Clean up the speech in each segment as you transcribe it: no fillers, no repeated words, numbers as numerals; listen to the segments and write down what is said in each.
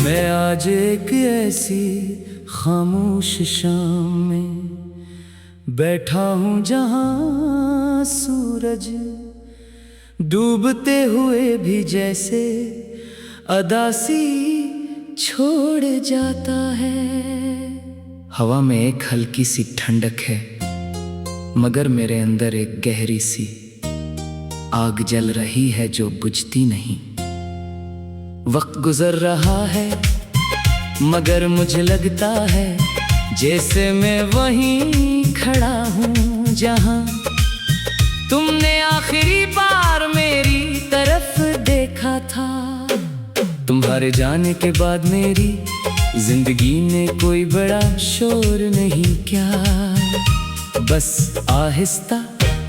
मैं आज एक ऐसी खामोश शाम में बैठा हूँ जहाँ सूरज डूबते हुए भी जैसे अदासी छोड़ जाता है। हवा में एक हल्की सी ठंडक है, मगर मेरे अंदर एक गहरी सी आग जल रही है जो बुझती नहीं। वक्त गुजर रहा है मगर मुझे लगता है जैसे मैं वहीं खड़ा हूँ जहाँ तुमने आखिरी बार मेरी तरफ देखा था। तुम्हारे जाने के बाद मेरी जिंदगी ने कोई बड़ा शोर नहीं किया, बस आहिस्ता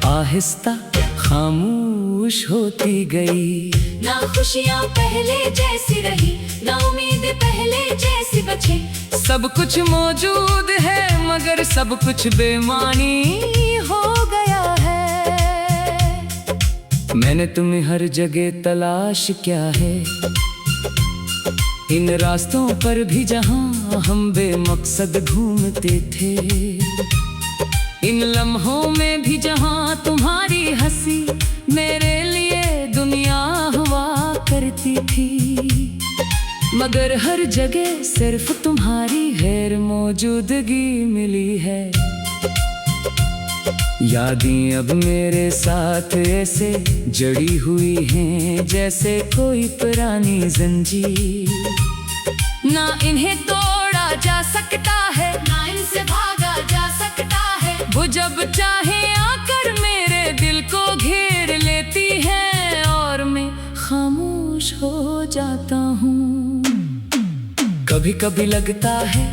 आहिस्ता खामोश होती गई। ना खुशियाँ पहले जैसी रही, ना उम्मीदें पहले जैसी बचे। सब कुछ मौजूद है मगर सब कुछ बेमानी हो गया है। मैंने तुम्हें हर जगह तलाश किया है, इन रास्तों पर भी जहाँ हम बेमकसद घूमते थे, इन लम्हों में भी जहाँ तुम्हारी हंसी मेरे लिए दुनिया हुआ करती थी। मगर हर जगह सिर्फ तुम्हारी गैर मौजूदगी मिली है। यादें अब मेरे साथ ऐसे जड़ी हुई हैं जैसे कोई पुरानी जंजीर। ना इन्हें तोड़ा जा सकता है, ना इनसे भागा जा सकता है। वो जब चाहे आकर मेरे दिल को घेर लेती है और मैं खामोश हो जाता हूँ। कभी कभी लगता है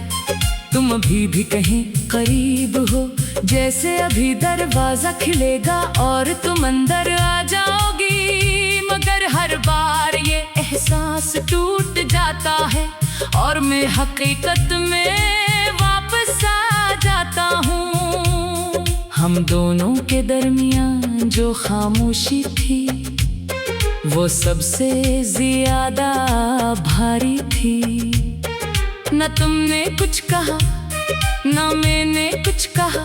तुम अभी भी कहीं करीब हो, जैसे अभी दरवाजा खिलेगा और तुम अंदर आ जाओगी। मगर हर बार ये एहसास टूट जाता है और मैं हकीकत में वापस आ जाता हूँ। हम दोनों के दरमियान जो खामोशी थी वो सबसे ज्यादा भारी थी। न तुमने कुछ कहा न मैंने कुछ कहा,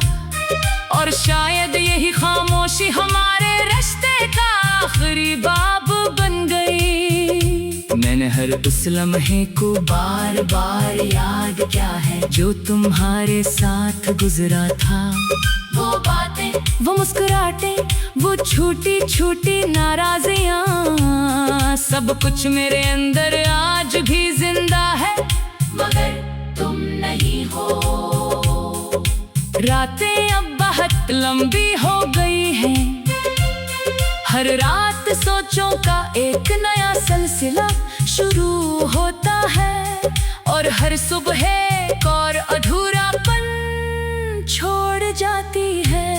और शायद यही खामोशी हमारे रिश्ते का आखिरी बाब बन गई। मैंने हर उस लम्हे को बार बार याद किया है जो तुम्हारे साथ गुजरा था। वो बातें, वो मुस्कुराहटें, वो छोटी छोटी नाराजियाँ, सब कुछ मेरे अंदर आज भी जिंदा है मगर तुम नहीं हो। रातें अब बहुत लंबी हो गई हैं, हर रात सोचों का एक नया सिलसिला शुरू होता है, और हर सुबह एक और अधूरापन छोड़ जाती है।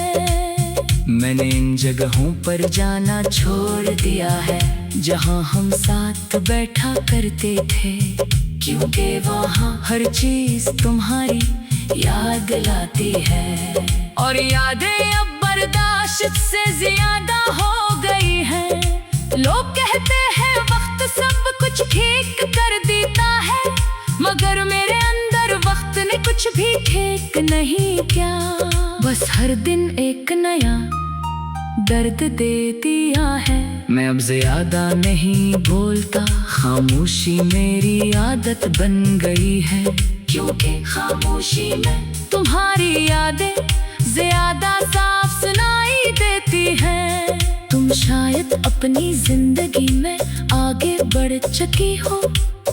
मैंने इन जगहों पर जाना छोड़ दिया है जहाँ हम साथ बैठा करते थे, क्योंकि वहाँ हर चीज तुम्हारी याद लाती है। और यादें अब बर्दाश्त से ज्यादा हो गई हैं। लोग कहते हैं वक्त सब कुछ ठीक कर देता है, मगर मेरे अंदर वक्त ने कुछ भी ठीक नहीं किया। बस हर दिन एक नया दर्द दे दिया है। मैं अब ज्यादा नहीं बोलता, खामोशी मेरी आदत बन गई है, क्योंकि खामोशी में तुम्हारी यादें ज्यादा साफ सुनाई देती हैं। तुम शायद अपनी जिंदगी में आगे बढ़ चुकी हो,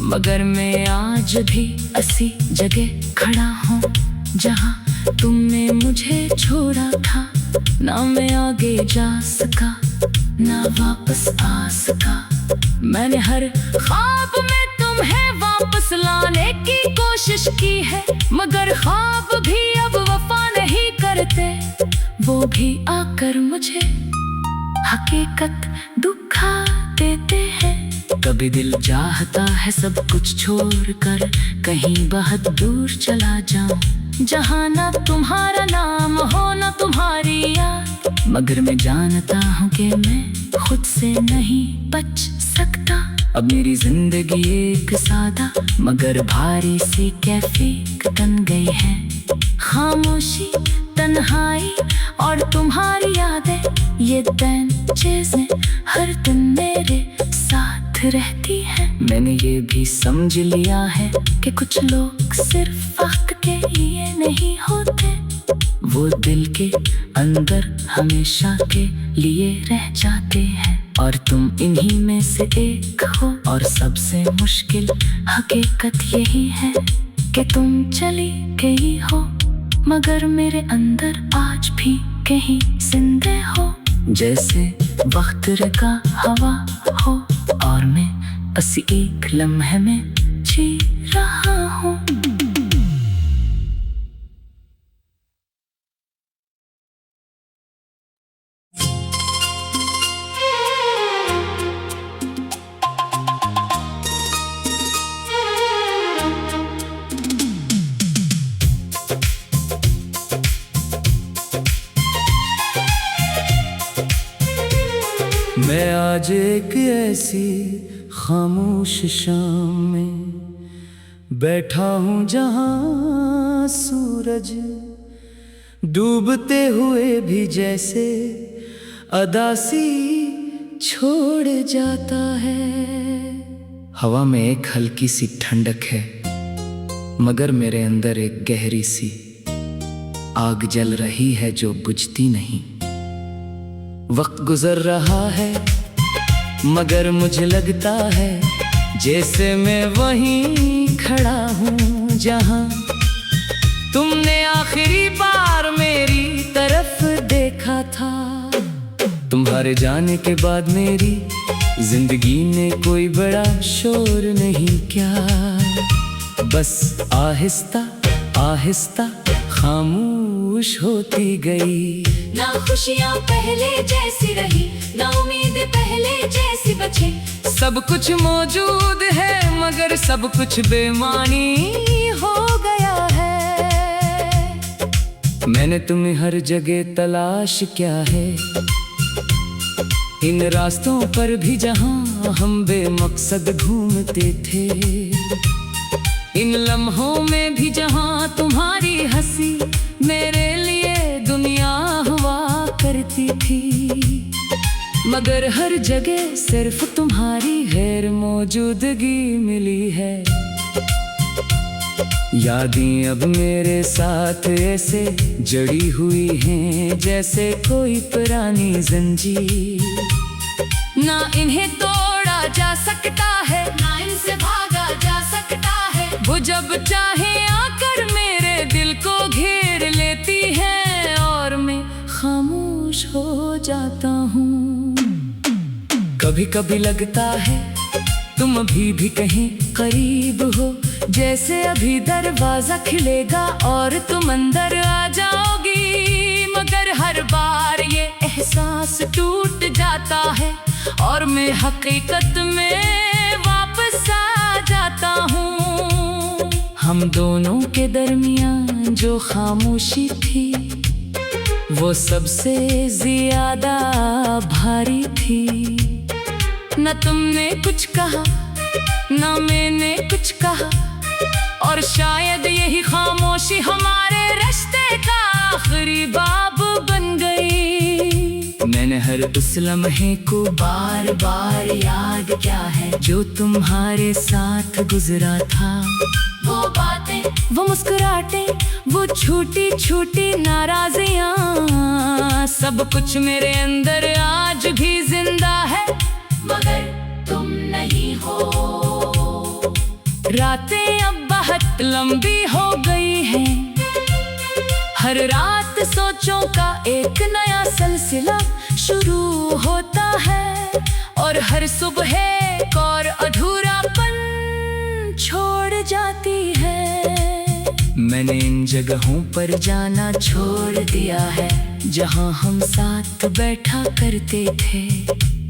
मगर मैं आज भी उसी जगह खड़ा हूँ जहाँ तुमने मुझे छोड़ा था। ना मैं आगे जा सका ना वापस आ सका। मैंने हर ख्वाब में तुम्हें वापस लाने की कोशिश की है, मगर ख्वाब भी अब वफा नहीं करते। वो भी आकर मुझे हकीकत दुखा देते हैं। कभी दिल चाहता है सब कुछ छोड़कर कहीं बहुत दूर चला जाऊं, जहाँ ना तुम्हारा नाम हो ना तुम्हारी याद। मगर मैं जानता हूँ कि मैं खुद से नहीं बच सकता। अब मेरी जिंदगी एक सादा मगर भारी सी कैफे बन गई है। खामोशी, तन्हाई और तुम्हारी यादें, ये बेंचेस में हर दिन मेरे साथ रहती है। मैंने ये भी समझ लिया है कि कुछ लोग सिर्फ वक्त के लिए नहीं होते, वो दिल के अंदर हमेशा के लिए रह जाते हैं। और तुम इन्हीं में से एक हो। और सबसे मुश्किल हकीकत यही है कि तुम चली गई हो मगर मेरे अंदर आज भी कहीं जिंदे हो। जैसे वक्त का हवा हो और मैं बस एक लम्हे में जी रहा हूँ। मैं आज एक ऐसी खामोश शाम में बैठा हूँ जहाँ सूरज डूबते हुए भी जैसे अदासी छोड़ जाता है। हवा में एक हल्की सी ठंडक है मगर मेरे अंदर एक गहरी सी आग जल रही है जो बुझती नहीं। वक्त गुजर रहा है मगर मुझे लगता है जैसे मैं वहीं खड़ा हूँ जहाँ तुमने आखिरी बार मेरी तरफ देखा था। तुम्हारे जाने के बाद मेरी जिंदगी ने कोई बड़ा शोर नहीं किया, बस आहिस्ता आहिस्ता खामोश होती गई। ना खुशियाँ पहले जैसी रही, ना उम्मीद पहले जैसी बची। सब कुछ मौजूद है मगर सब कुछ बेमानी हो गया है। मैंने तुम्हें हर जगह तलाश किया है, इन रास्तों पर भी जहाँ हम बेमकसद घूमते थे, इन लम्हों में भी जहाँ तुम्हारी हंसी मेरे लिए दुनिया हुआ करती थी। मगर हर जगह सिर्फ तुम्हारी गैर मौजूदगी मिली है। यादें अब मेरे साथ ऐसे जड़ी हुई हैं जैसे कोई पुरानी जंजीर। ना इन्हें तोड़ा जा सकता है, ना इनसे भागा जा सकता है। वो जब चाहे आकर मेरे दिल को घेर लेती है और मैं खामोश हो जाता हूँ। कभी कभी लगता है तुम अभी भी कहीं करीब हो, जैसे अभी दरवाजा खिलेगा और तुम अंदर आ जाओगी। मगर हर बार ये एहसास टूट जाता है और मैं हकीकत में वापस आ जाता हूँ। हम दोनों के दरमियान जो खामोशी थी वो सबसे ज्यादा भारी थी। न तुमने कुछ कहा न मैंने कुछ कहा और शायद यही खामोशी हमारे रिश्ते का आखिरी बाब बन गई। मैंने हर उस लम्हे को बार बार याद किया है जो तुम्हारे साथ गुजरा था। वो बातें, वो मुस्कुराहटें, वो छोटी छोटी नाराजियाँ, सब कुछ मेरे अंदर आज भी जिंदा है मगर तुम नहीं हो। रातें अब बहुत लंबी हो गई हैं, हर रात सोचों का एक नया सिलसिला शुरू होता है और हर सुबह एक और अधूरापन छोड़ जाती है। मैंने इन जगहों पर जाना छोड़ दिया है जहाँ हम साथ बैठा करते थे,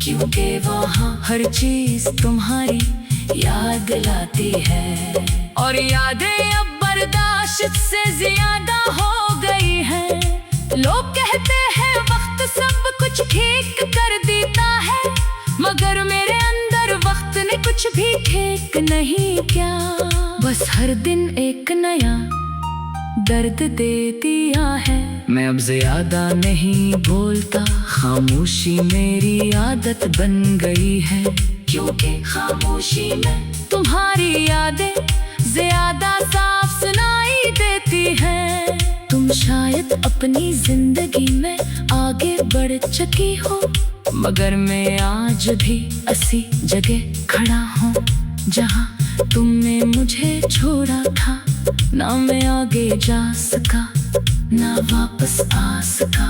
क्योंकि वहाँ हर चीज तुम्हारी याद लाती है और यादें अब बर्दाश्त से ज्यादा हो गई हैं। लोग कहते हैं वक्त सब कुछ ठीक कर देता है मगर मेरे अंदर वक्त में कुछ भी ठीक नहीं क्या? बस हर दिन एक नया दर्द दे दिया है। मैं अब ज्यादा नहीं बोलता, खामोशी मेरी आदत बन गई है। क्योंकि खामोशी में तुम्हारी यादें ज्यादा साफ सुनाई देती हैं। तुम शायद अपनी जिंदगी में आगे बढ़ चुकी हो, मगर मैं आज भी ऐसी जगह खड़ा हूँ जहाँ तुमने मुझे छोड़ा था। ना मैं आगे जा सका, ना वापस आ सका।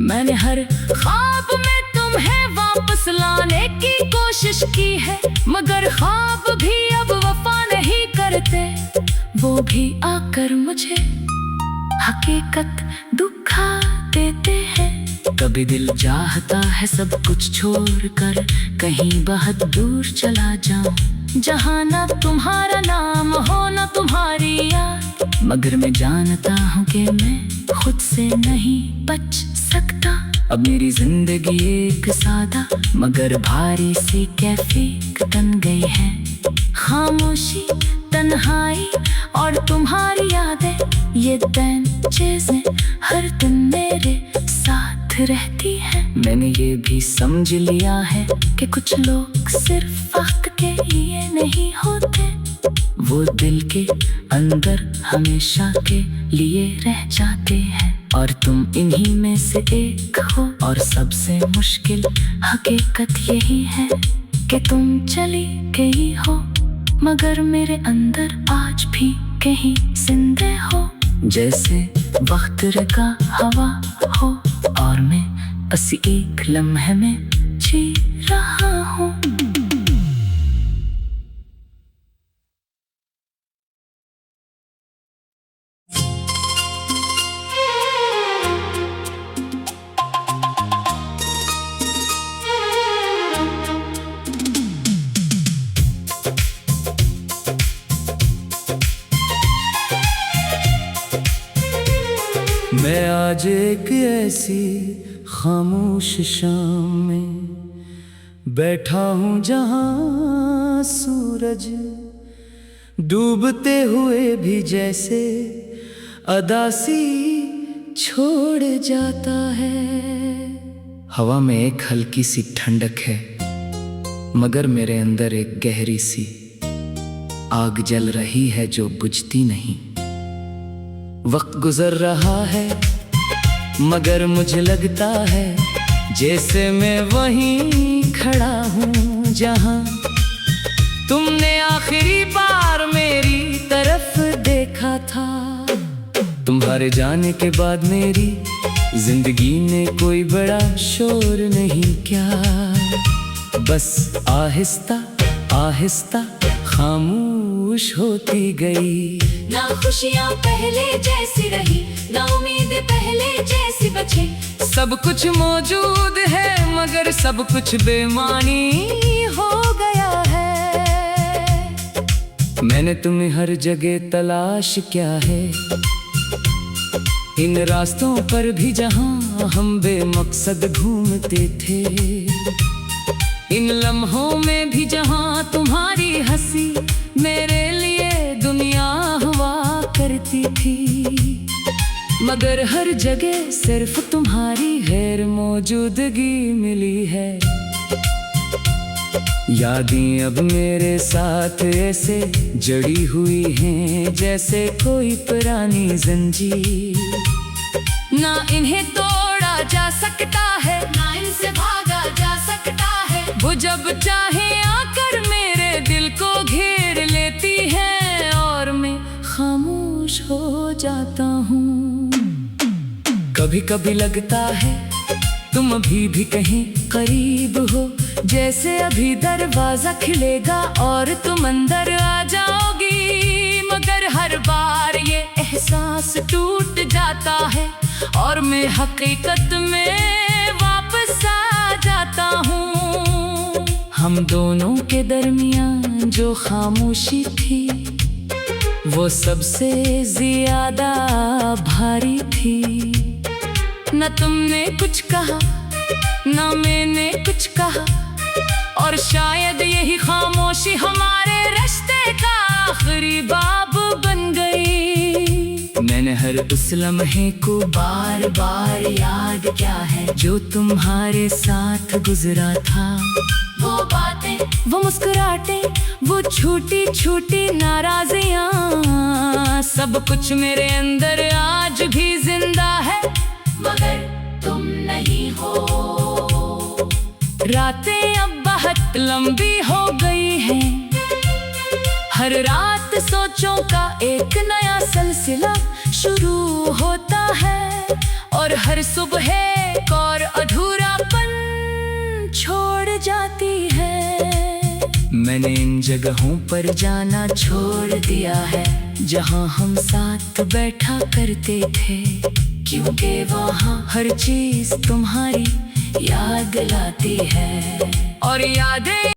मैंने हर ख्वाब में तुम्हें वापस लाने की कोशिश की है, मगर ख्वाब भी अब वफा नहीं करते। वो भी आकर मुझे हकीकत दुखा देते हैं। कभी दिल चाहता है सब कुछ छोड़कर कहीं बहुत दूर चला जाऊं, जहाँ ना तुम्हारा नाम हो ना तुम्हारी याद। मगर मैं जानता हूँ कि मैं खुद से नहीं बच सकता। अब मेरी जिंदगी एक सादा मगर भारी सी कैफियत बन गई है। खामोशी, तन्हाई और तुम्हारी यादें, ये तीन चीजें हर दिन मेरे साथ रहती हैं। मैंने ये भी समझ लिया है कि कुछ लोग सिर्फ वक्त के लिए नहीं होते, वो दिल के अंदर हमेशा के लिए रह जाते हैं। और तुम इन्हीं में से एक हो। और सबसे मुश्किल हकीकत यही है कि तुम चली गई हो, मगर मेरे अंदर आज भी कहीं जिंदे हो। जैसे वक्त का हवा हो और मैं बस एक लम्हे में जी रहा हूँ। मैं आज एक ऐसी खामोश शाम में बैठा हूँ जहाँ सूरज डूबते हुए भी जैसे अदासी छोड़ जाता है। हवा में एक हल्की सी ठंडक है, मगर मेरे अंदर एक गहरी सी आग जल रही है जो बुझती नहीं। वक्त गुजर रहा है मगर मुझे लगता है जैसे मैं वहीं खड़ा हूँ जहाँ तुमने आखिरी बार मेरी तरफ देखा था। तुम्हारे जाने के बाद मेरी जिंदगी ने कोई बड़ा शोर नहीं किया, बस आहिस्ता आहिस्ता खामोश होती गई। ना खुशियाँ पहले जैसी रही, ना उम्मीद पहले जैसी बची। सब कुछ मौजूद है मगर सब कुछ बेमानी हो गया है। मैंने तुम्हें हर जगह तलाश किया है, इन रास्तों पर भी जहाँ हम बेमकसद घूमते थे, इन लम्हों में भी जहाँ तुम्हारी हंसी मेरे लिए दुनिया हुआ करती थी। मगर हर जगह सिर्फ तुम्हारी गैर मौजूदगी मिली है। यादें अब मेरे साथ ऐसे जड़ी हुई हैं जैसे कोई पुरानी जंजीर। ना इन्हें तोड़ा जा सकता है, ना इनसे भागा जा सकता है। वो जब चाहे आकर मेरे दिल को घेर लेती है और मैं खामोश हो जाता हूँ। कभी कभी लगता है तुम अभी भी कहीं करीब हो, जैसे अभी दरवाजा खिलेगा और तुम अंदर आ जाओगी। मगर हर बार ये एहसास टूट जाता है और मैं हकीकत में वापस आ जाता हूँ। हम दोनों के दरमियान जो खामोशी थी वो सबसे ज्यादा भारी थी। न तुमने कुछ कहा न मैंने कुछ कहा, और शायद यही खामोश खामोशी हमारे रिश्ते का आखिरी बाब बन गई। मैंने हर उस लम्हे को बार बार याद किया है जो तुम्हारे साथ गुजरा था। वो बातें, वो मुस्कुराहटें, वो छोटी छोटी नाराजियां, सब कुछ मेरे अंदर आज भी जिंदा है, मगर तुम नहीं हो। रातें अब बहुत लंबी हो गई हैं, हर रात सोचों का एक नया सिलसिला शुरू होता है, और हर सुबह एक और अधूरापन छोड़ जाती है। मैंने इन जगहों पर जाना छोड़ दिया है जहां हम साथ बैठा करते थे, क्योंकि वहाँ हर चीज तुम्हारी याद लाती है, और यादें